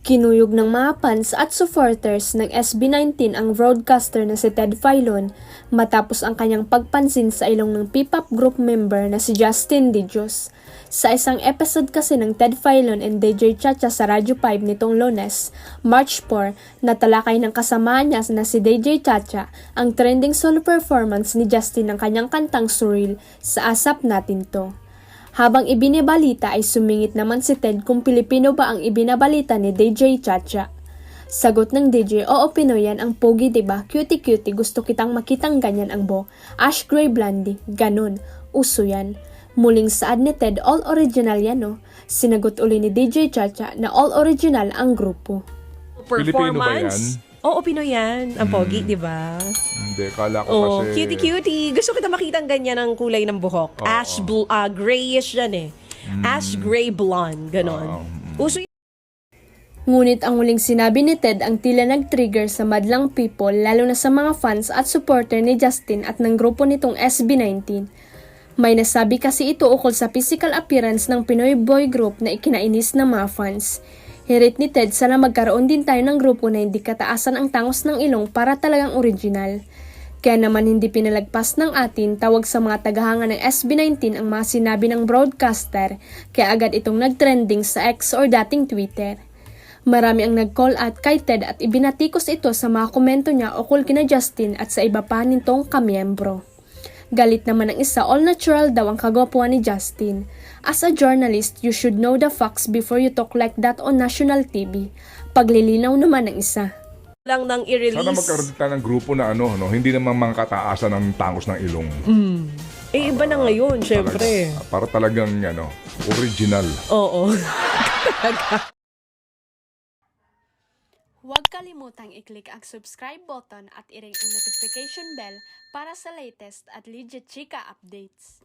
Kinuyog ng mga fans at supporters ng SB19 ang broadcaster na si Ted Filon matapos ang kanyang pagpansin sa ilong ng P-pop group member na si Justin DeJoss. Sa isang episode kasi ng Ted Filon and DJ Chacha sa Radyo 5 nitong Lunes, March 4, natalakay ng kasama niya na si DJ Chacha ang trending solo performance ni Justin ng kanyang kantang Surreal sa Asap Natin To. Habang ibinabalita ay sumingit naman si Ted kung Pilipino ba ang ibinabalita ni DJ Chacha. Sagot ng DJ, oo Pinoy yan, ang pogi diba? Cutie-cutie, gusto kitang makitang ganyan ang bo. Ash gray blondie, ganun, uso yan. Muling saad ni Ted, all original yan no? Sinagot uli ni DJ Chacha na all original ang grupo. Pilipino ba yan? Oo, Pinoy yan. Ang pogi, di ba? Hindi, kala ko kasi... Cutie-cutie. Gusto kita makitang ganyan ang kulay ng buhok. Grayish yan eh. Ash gray blonde, ganon. Uso Ngunit ang huling sinabi ni Ted ang tila nag-trigger sa madlang people lalo na sa mga fans at supporter ni Justin at ng grupo nitong SB19. May nasabi kasi ito ukol sa physical appearance ng Pinoy boy group na ikinainis ng mga fans. Hirit ni Ted sana magkaroon din tayo ng grupo na hindi kataasan ang tangos ng ilong para talagang original. Kaya naman hindi pinalagpas ng atin tawag sa mga tagahanga ng SB19 ang mga sinabi ng broadcaster kaya agad itong nagtrending sa X or dating Twitter. Marami ang nag-call out kay Ted at ibinatikos ito sa mga komento niya ukol kina Justin at sa iba pa nitong kamiyembro. Galit naman ang isa, all natural daw ang kagwapuan ni Justin. As a journalist, you should know the facts before you talk like that on national TV. Paglilinaw naman ng isa. lang nang i-release. Sana magkaroon tayo ng grupo na hindi naman mga kataasan ng tangos ng ilong. Iba na ngayon, syempre. Para talagang original. Oo. Huwag kalimutang i-click ang subscribe button at i-ring ang notification bell para sa latest at legit chika updates.